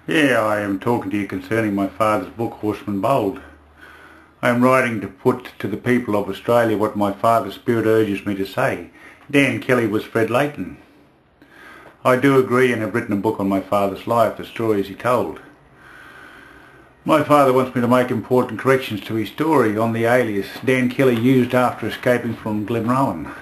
Yeah, I am talking to you concerning my father's book, Horseman Bold. I am writing to put to the people of Australia what my father's spirit urges me to say. Dan Kelly was Fred Leighton. I do agree and have written a book on my father's life, the stories he told. My father wants me to make important corrections to his story on the alias Dan Kelly used after escaping from Glenrowen.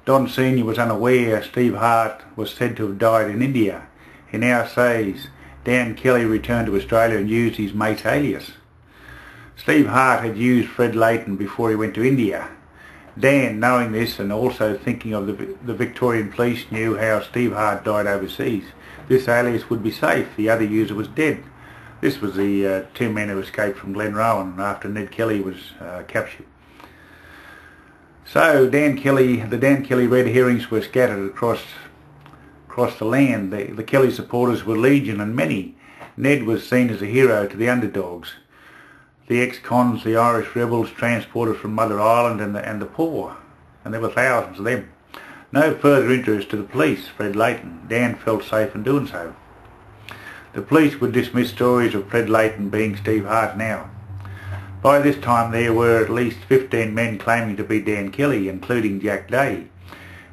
Don Sr. was unaware Steve Hart was said to have died in India. He now says Dan Kelly returned to Australia and used his mate's alias. Steve Hart had used Fred Leighton before he went to India. Dan, knowing this and also thinking of the Victorian police, knew how Steve Hart died overseas. This alias would be safe. The other user was dead. This was the two men who escaped from Glenrowen after Ned Kelly was captured. So the Dan Kelly red herrings were scattered across the land. The Kelly supporters were legion and many. Ned was seen as a hero to the underdogs. The ex-cons, the Irish rebels, transported from Mother Island and the poor, and there were thousands of them. No further interest to the police, Fred Leighton. Dan felt safe in doing so. The police would dismiss stories of Fred Leighton being Steve Hart now. By this time there were at least 15 men claiming to be Dan Kelly, including Jack Day.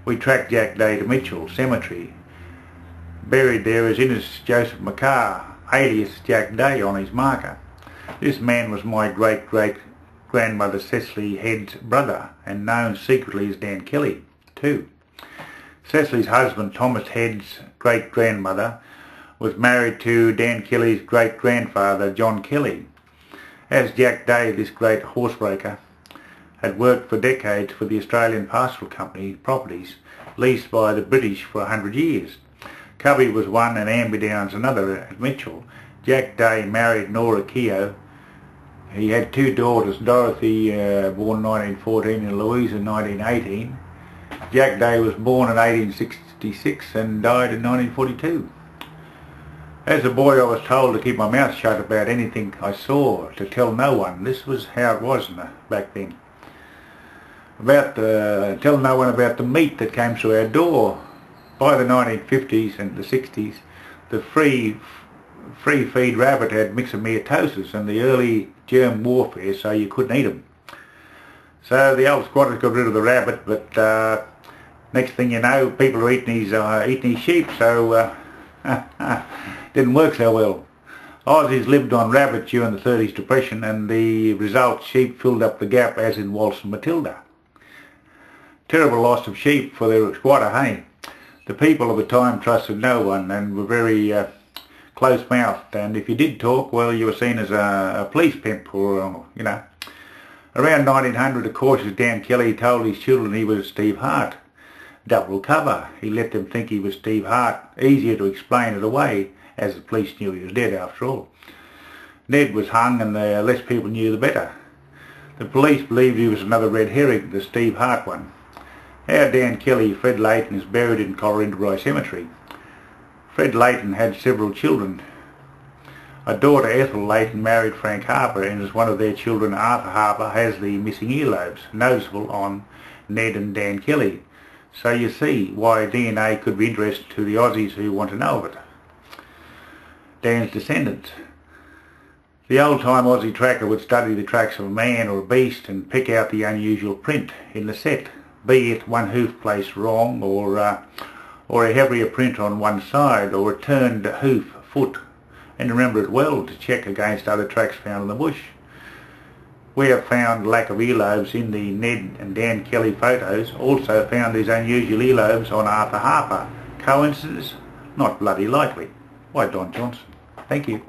We tracked Jack Day to Mitchell Cemetery. Buried there is Innes Joseph McCarr, alias Jack Day, on his marker. This man was my great-great-grandmother Cecily Head's brother, and known secretly as Dan Kelly, too. Cecily's husband, Thomas Head's great-grandmother, was married to Dan Kelly's great-grandfather, John Kelly. As Jack Day, this great horsebreaker, had worked for decades for the Australian Pastoral Company properties leased by the British for 100 years. Cubby was one and Amberdown's another at Mitchell. Jack Day married Nora Keogh. He had two daughters, Dorothy, born 1914, and Louisa, 1918. Jack Day was born in 1866 and died in 1942. As a boy I was told to keep my mouth shut about anything I saw, to tell no one. This was how it was back then. Tell no one about the meat that came through our door. By the 1950s and the 60s, the free feed rabbit had myxomatosis and the early germ warfare, so you couldn't eat them. So the old squatters got rid of the rabbit, but next thing you know, people are eating his sheep, so didn't work so well. Aussies lived on rabbit during the 30s depression, and the result, sheep filled up the gap, as in Waltz and Matilda. Terrible loss of sheep for their squatter, hey? The people of the time trusted no one and were very close-mouthed, and if you did talk, well, you were seen as a police pimp, or, you know. Around 1900, of course, as Dan Kelly told his children he was Steve Hart. Double cover. He let them think he was Steve Hart. Easier to explain it away, as the police knew he was dead after all. Ned was hung, and the less people knew the better. The police believed he was another red herring, the Steve Hart one. Our Dan Kelly, Fred Leighton, is buried in Corindobury Cemetery. Fred Leighton had several children. A daughter, Ethel Leighton, married Frank Harper, and as one of their children, Arthur Harper, has the missing earlobes, noticeable on Ned and Dan Kelly. So you see why DNA could be interesting to the Aussies who want to know of it. Dan's descendants. The old-time Aussie tracker would study the tracks of a man or a beast and pick out the unusual print in the set, be it one hoof placed wrong, or a heavier print on one side, or a turned hoof, foot, and remember it well to check against other tracks found in the bush. We have found lack of earlobes in the Ned and Dan Kelly photos, also found these unusual earlobes on Arthur Harper. Coincidence? Not bloody likely. By Don Johnson. Thank you.